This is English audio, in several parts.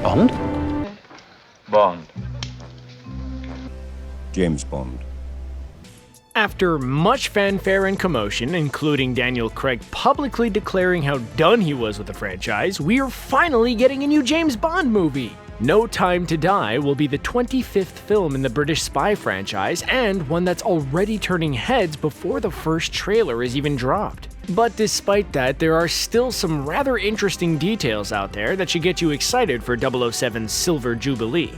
Bond? Bond. James Bond. After much fanfare and commotion, including Daniel Craig publicly declaring how done he was with the franchise, we are finally getting a new James Bond movie! No Time to Die will be the 25th film in the British spy franchise, and one that's already turning heads before the first trailer is even dropped. But despite that, there are still some rather interesting details out there that should get you excited for 007's Silver Jubilee.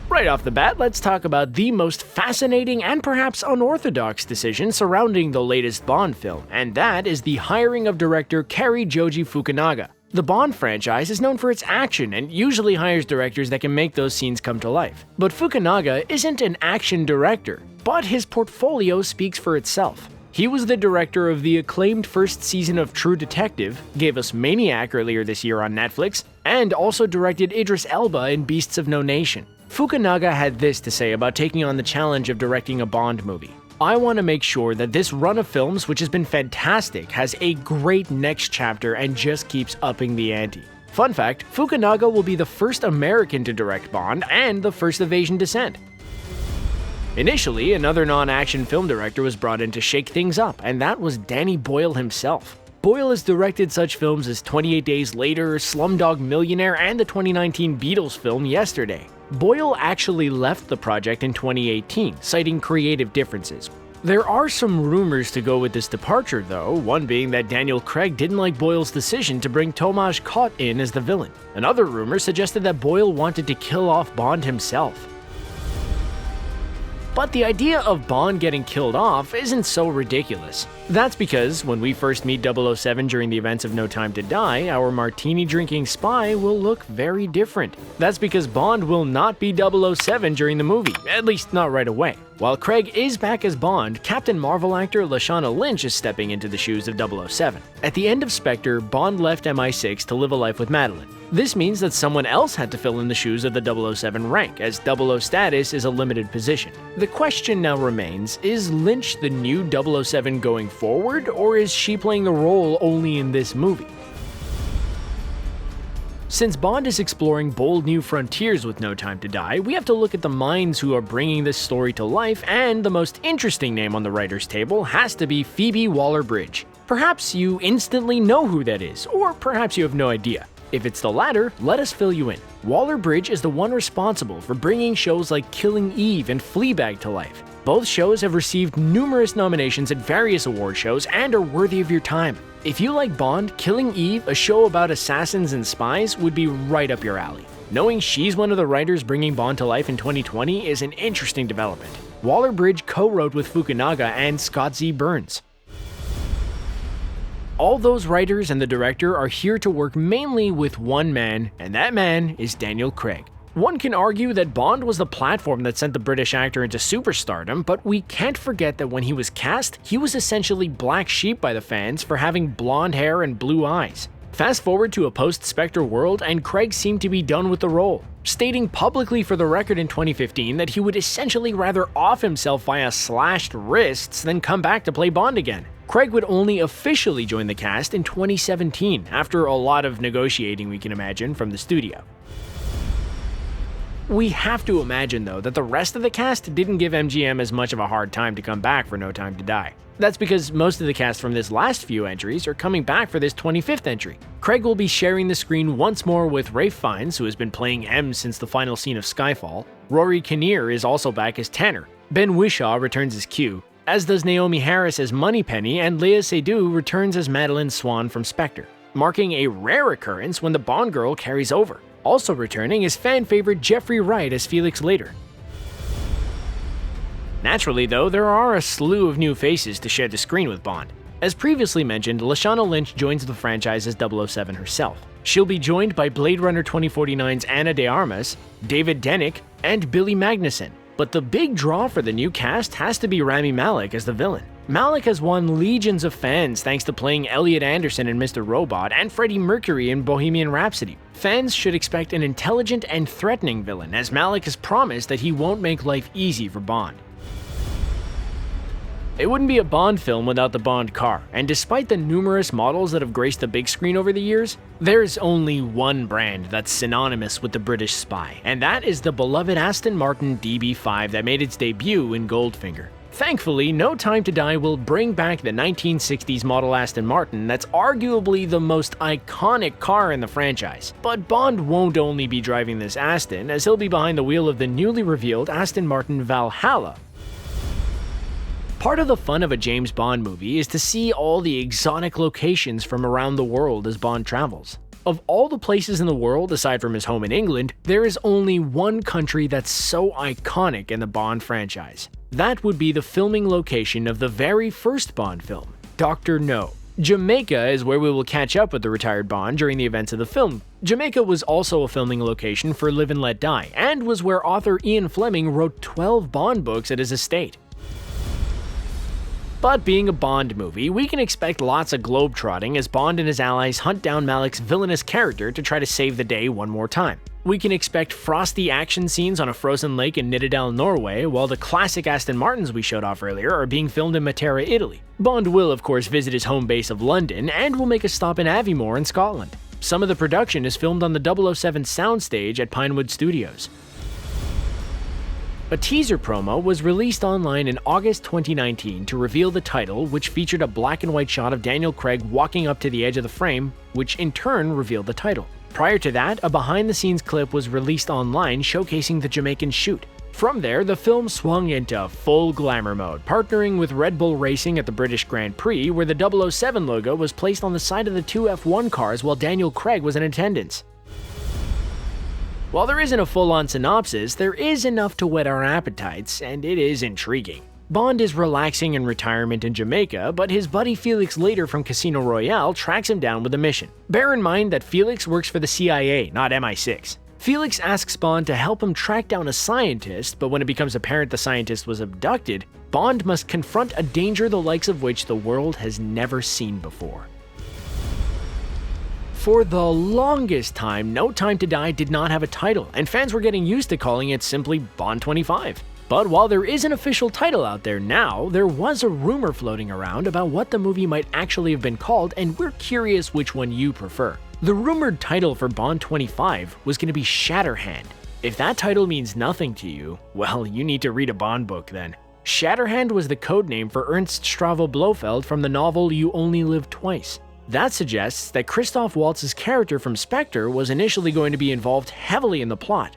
Right off the bat, let's talk about the most fascinating and perhaps unorthodox decision surrounding the latest Bond film, and that is the hiring of director Cary Joji Fukanaga. The Bond franchise is known for its action and usually hires directors that can make those scenes come to life. But Fukunaga isn't an action director, but his portfolio speaks for itself. He was the director of the acclaimed first season of True Detective, gave us Maniac earlier this year on Netflix, and also directed Idris Elba in Beasts of No Nation. Fukunaga had this to say about taking on the challenge of directing a Bond movie. I want to make sure that this run of films, which has been fantastic, has a great next chapter and just keeps upping the ante. Fun fact, Fukunaga will be the first American to direct Bond and the first of Asian descent. Initially, another non-action film director was brought in to shake things up, and that was Danny Boyle himself. Boyle has directed such films as 28 Days Later, Slumdog Millionaire, and the 2019 Beatles film Yesterday. Boyle actually left the project in 2018, citing creative differences. There are some rumors to go with this departure though, one being that Daniel Craig didn't like Boyle's decision to bring Tomasz Kot in as the villain. Another rumor suggested that Boyle wanted to kill off Bond himself. But the idea of Bond getting killed off isn't so ridiculous. That's because when we first meet 007 during the events of No Time to Die, our martini-drinking spy will look very different. That's because Bond will not be 007 during the movie, at least not right away. While Craig is back as Bond, Captain Marvel actor Lashana Lynch is stepping into the shoes of 007. At the end of Spectre, Bond left MI6 to live a life with Madeleine. This means that someone else had to fill in the shoes of the 007 rank, as 00 status is a limited position. The question now remains, is Lynch the new 007 going forward, or is she playing the role only in this movie? Since Bond is exploring bold new frontiers with No Time to Die, we have to look at the minds who are bringing this story to life, and the most interesting name on the writer's table has to be Phoebe Waller-Bridge. Perhaps you instantly know who that is, or perhaps you have no idea. If it's the latter, let us fill you in. Waller-Bridge is the one responsible for bringing shows like Killing Eve and Fleabag to life. Both shows have received numerous nominations at various award shows and are worthy of your time. If you like Bond, Killing Eve, a show about assassins and spies, would be right up your alley. Knowing she's one of the writers bringing Bond to life in 2020 is an interesting development. Waller-Bridge co-wrote with Fukunaga and Scott Z. Burns. All those writers and the director are here to work mainly with one man, and that man is Daniel Craig. One can argue that Bond was the platform that sent the British actor into superstardom, but we can't forget that when he was cast, he was essentially black sheep by the fans for having blonde hair and blue eyes. Fast forward to a post-Spectre world, and Craig seemed to be done with the role, stating publicly for the record in 2015 that he would essentially rather off himself via slashed wrists than come back to play Bond again. Craig would only officially join the cast in 2017, after a lot of negotiating, we can imagine, from the studio. We have to imagine, though, that the rest of the cast didn't give MGM as much of a hard time to come back for No Time to Die. That's because most of the cast from this last few entries are coming back for this 25th entry. Craig will be sharing the screen once more with Ralph Fiennes, who has been playing M since the final scene of Skyfall. Rory Kinnear is also back as Tanner. Ben Whishaw returns as Q, as does Naomi Harris as Moneypenny, and Léa Seydoux returns as Madeleine Swan from Spectre, marking a rare occurrence when the Bond girl carries over. Also returning is fan favorite Jeffrey Wright as Felix Leiter. Naturally though, there are a slew of new faces to share the screen with Bond. As previously mentioned, Lashana Lynch joins the franchise as 007 herself. She'll be joined by Blade Runner 2049's Ana de Armas, David Denick, and Billy Magnussen. But the big draw for the new cast has to be Rami Malek as the villain. Malek has won legions of fans thanks to playing Elliot Anderson in Mr. Robot and Freddie Mercury in Bohemian Rhapsody. Fans should expect an intelligent and threatening villain, as Malek has promised that he won't make life easy for Bond. It wouldn't be a Bond film without the Bond car, and despite the numerous models that have graced the big screen over the years, there's only one brand that's synonymous with the British spy, and that is the beloved Aston Martin Db5 that made its debut in Goldfinger. Thankfully, No Time to Die will bring back the 1960s model Aston Martin that's arguably the most iconic car in the franchise. But Bond won't only be driving this Aston, as he'll be behind the wheel of the newly revealed Aston Martin Valhalla. Part of the fun of a James Bond movie is to see all the exotic locations from around the world as Bond travels. Of all the places in the world, aside from his home in England, there is only one country that's so iconic in the Bond franchise. That would be the filming location of the very first Bond film, Dr. No. Jamaica is where we will catch up with the retired Bond during the events of the film. Jamaica was also a filming location for Live and Let Die, and was where author Ian Fleming wrote 12 Bond books at his estate. But being a Bond movie, we can expect lots of globetrotting as Bond and his allies hunt down Malik's villainous character to try to save the day one more time. We can expect frosty action scenes on a frozen lake in Nittedal, Norway, while the classic Aston Martins we showed off earlier are being filmed in Matera, Italy. Bond will, of course, visit his home base of London, and will make a stop in Aviemore in Scotland. Some of the production is filmed on the 007 soundstage at Pinewood Studios. A teaser promo was released online in August 2019 to reveal the title, which featured a black and white shot of Daniel Craig walking up to the edge of the frame, which in turn revealed the title. Prior to that, a behind-the-scenes clip was released online showcasing the Jamaican shoot. From there, the film swung into full glamour mode, partnering with Red Bull Racing at the British Grand Prix, where the 007 logo was placed on the side of the two F1 cars while Daniel Craig was in attendance. While there isn't a full-on synopsis, there is enough to whet our appetites, and it is intriguing. Bond is relaxing in retirement in Jamaica, but his buddy Felix Leiter from Casino Royale tracks him down with a mission. Bear in mind that Felix works for the CIA, not MI6. Felix asks Bond to help him track down a scientist, but when it becomes apparent the scientist was abducted, Bond must confront a danger the likes of which the world has never seen before. For the longest time, No Time to Die did not have a title, and fans were getting used to calling it simply Bond 25. But while there is an official title out there now, there was a rumor floating around about what the movie might actually have been called, and we're curious which one you prefer. The rumored title for Bond 25 was going to be Shatterhand. If that title means nothing to you, well, you need to read a Bond book then. Shatterhand was the codename for Ernst Stravo Blofeld from the novel You Only Live Twice. That suggests that Christoph Waltz's character from Spectre was initially going to be involved heavily in the plot.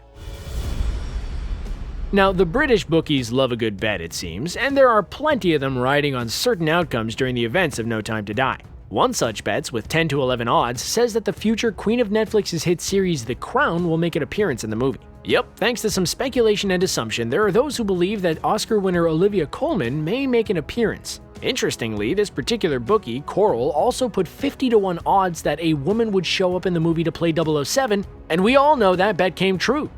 Now, the British bookies love a good bet, it seems, and there are plenty of them riding on certain outcomes during the events of No Time to Die. One such bet, with 10 to 11 odds, says that the future queen of Netflix's hit series The Crown will make an appearance in the movie. Yep, thanks to some speculation and assumption, there are those who believe that Oscar winner Olivia Colman may make an appearance. Interestingly, this particular bookie, Coral, also put 50 to 1 odds that a woman would show up in the movie to play 007, and we all know that bet came true.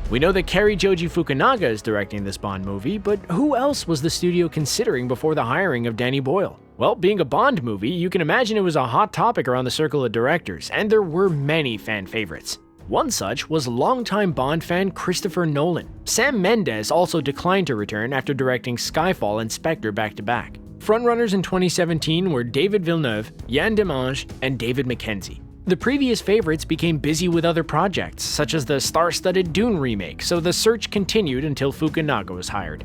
We know that Cary Joji Fukanaga is directing this Bond movie, but who else was the studio considering before the hiring of Danny Boyle? Well, being a Bond movie, you can imagine it was a hot topic around the circle of directors, and there were many fan favorites. One such was longtime Bond fan Christopher Nolan. Sam Mendes also declined to return after directing Skyfall and Spectre back-to-back. Frontrunners in 2017 were David Villeneuve, Yann Demange, and David Mackenzie. The previous favorites became busy with other projects, such as the star-studded Dune remake, so the search continued until Fukunaga was hired.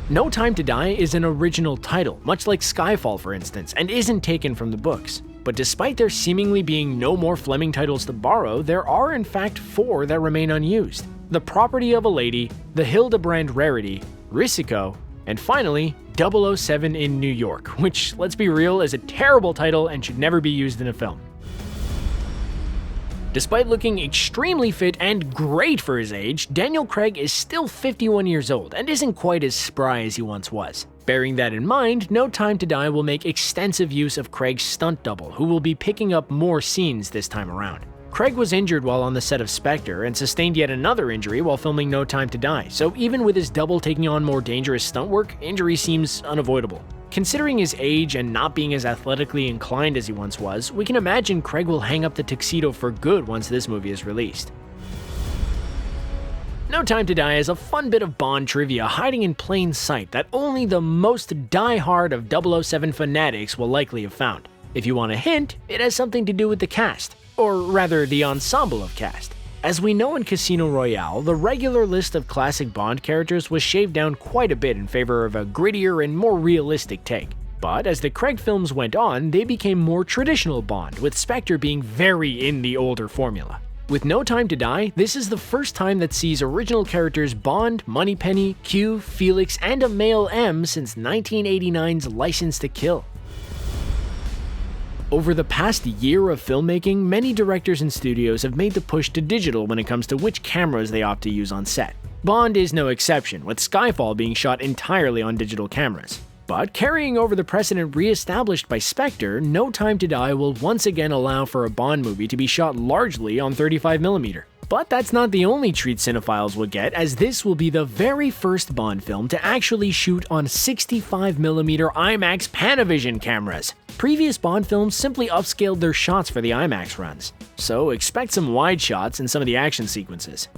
No Time to Die is an original title, much like Skyfall for instance, and isn't taken from the books. But despite there seemingly being no more Fleming titles to borrow, there are in fact 4 that remain unused. The Property of a Lady, The Hildebrand Rarity, Risico, and finally, 007 in New York, which, let's be real, is a terrible title and should never be used in a film. Despite looking extremely fit and great for his age, Daniel Craig is still 51 years old and isn't quite as spry as he once was. Bearing that in mind, No Time to Die will make extensive use of Craig's stunt double, who will be picking up more scenes this time around. Craig was injured while on the set of Spectre and sustained yet another injury while filming No Time to Die, so even with his double taking on more dangerous stunt work, injury seems unavoidable. Considering his age and not being as athletically inclined as he once was, we can imagine Craig will hang up the tuxedo for good once this movie is released. No Time to Die is a fun bit of Bond trivia hiding in plain sight that only the most die-hard of 007 fanatics will likely have found. If you want a hint, it has something to do with the cast, or rather the ensemble of cast. As we know in Casino Royale, the regular list of classic Bond characters was shaved down quite a bit in favor of a grittier and more realistic take. But as the Craig films went on, they became more traditional Bond, with Spectre being very in the older formula. With No Time to Die, this is the first time that sees original characters Bond, Moneypenny, Q, Felix, and a male M since 1989's License to Kill. Over the past year of filmmaking, many directors and studios have made the push to digital when it comes to which cameras they opt to use on set. Bond is no exception, with Skyfall being shot entirely on digital cameras. But carrying over the precedent re-established by Spectre, No Time to Die will once again allow for a Bond movie to be shot largely on 35mm. But that's not the only treat cinephiles will get, as this will be the very first Bond film to actually shoot on 65mm IMAX Panavision cameras. Previous Bond films simply upscaled their shots for the IMAX runs, so expect some wide shots in some of the action sequences.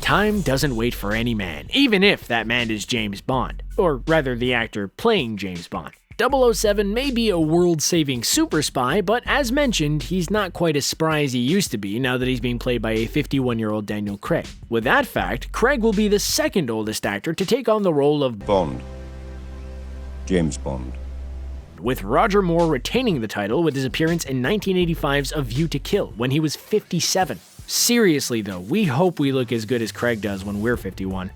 Time doesn't wait for any man, even if that man is James Bond, or rather the actor playing James Bond. 007 may be a world-saving super spy, but as mentioned, he's not quite as spry as he used to be now that he's being played by a 51-year-old Daniel Craig. With that fact, Craig will be the second oldest actor to take on the role of Bond. James Bond. with Roger Moore retaining the title with his appearance in 1985's A View to Kill when he was 57. Seriously though, we hope we look as good as Craig does when we're 51.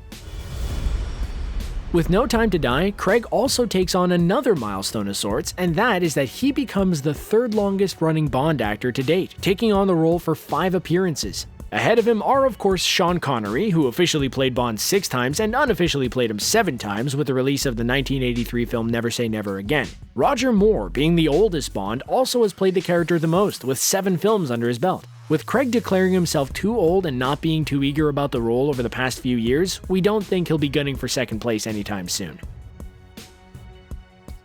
With No Time to Die, Craig also takes on another milestone of sorts, and that is that he becomes the third longest running Bond actor to date, taking on the role for 5 appearances. Ahead of him are of course Sean Connery, who officially played Bond 6 times and unofficially played him 7 times with the release of the 1983 film Never Say Never Again. Roger Moore, being the oldest Bond, also has played the character the most, with 7 films under his belt. With Craig declaring himself too old and not being too eager about the role over the past few years, we don't think he'll be gunning for second place anytime soon.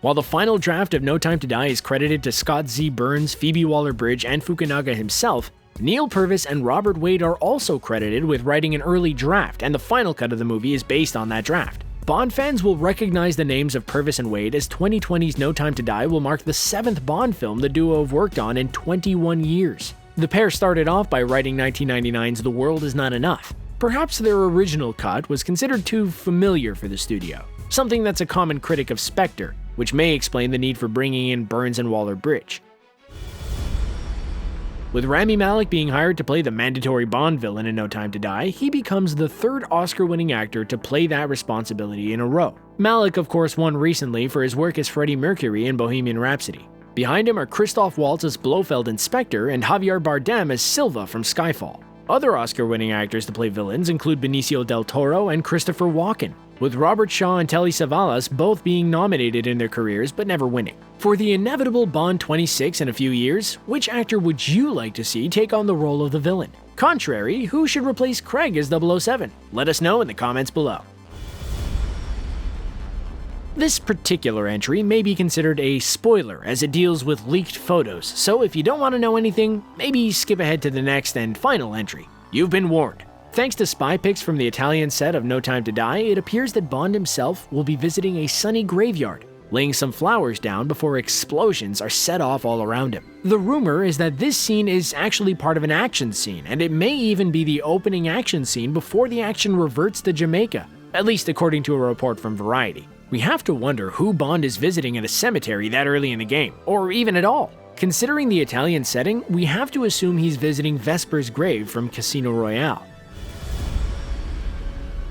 While the final draft of No Time to Die is credited to Scott Z. Burns, Phoebe Waller-Bridge, and Fukunaga himself, Neil Purvis and Robert Wade are also credited with writing an early draft, and the final cut of the movie is based on that draft. Bond fans will recognize the names of Purvis and Wade, as 2020's No Time to Die will mark the 7th Bond film the duo have worked on in 21 years. The pair started off by writing 1999's The World Is Not Enough. Perhaps their original cut was considered too familiar for the studio, something that's a common critic of Spectre, which may explain the need for bringing in Burns and Waller-Bridge. With Rami Malek being hired to play the mandatory Bond villain in No Time to Die, he becomes the 3rd Oscar-winning actor to play that responsibility in a row. Malek, of course, won recently for his work as Freddie Mercury in Bohemian Rhapsody. Behind him are Christoph Waltz as Blofeld in Spectre and Javier Bardem as Silva from Skyfall. Other Oscar-winning actors to play villains include Benicio del Toro and Christopher Walken, with Robert Shaw and Telly Savalas both being nominated in their careers but never winning. For the inevitable Bond 26 in a few years, which actor would you like to see take on the role of the villain? Contrary, who should replace Craig as 007? Let us know in the comments below. This particular entry may be considered a spoiler as it deals with leaked photos, so if you don't want to know anything, maybe skip ahead to the next and final entry. You've been warned. Thanks to spy pics from the Italian set of No Time to Die, it appears that Bond himself will be visiting a sunny graveyard, laying some flowers down before explosions are set off all around him. The rumor is that this scene is actually part of an action scene, and it may even be the opening action scene before the action reverts to Jamaica, at least according to a report from Variety. We have to wonder who Bond is visiting at a cemetery that early in the game, or even at all. Considering the Italian setting, we have to assume he's visiting Vesper's grave from Casino Royale.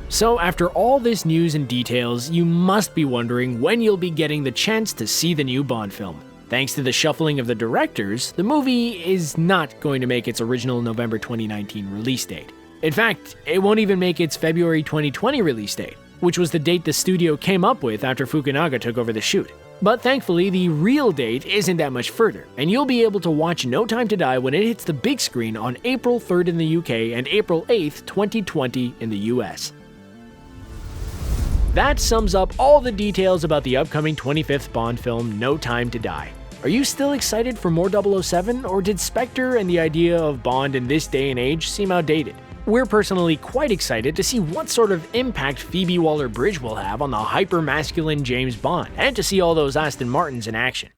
So after all this news and details, you must be wondering when you'll be getting the chance to see the new Bond film. Thanks to the shuffling of the directors, the movie is not going to make its original November 2019 release date. In fact, it won't even make its February 2020 release date, which was the date the studio came up with after Fukunaga took over the shoot. But thankfully, the real date isn't that much further, and you'll be able to watch No Time to Die when it hits the big screen on April 3rd in the UK and April 8th, 2020 in the US. That sums up all the details about the upcoming 25th Bond film, No Time to Die. Are you still excited for more 007, or did Spectre and the idea of Bond in this day and age seem outdated? We're personally quite excited to see what sort of impact Phoebe Waller-Bridge will have on the hyper-masculine James Bond, and to see all those Aston Martins in action.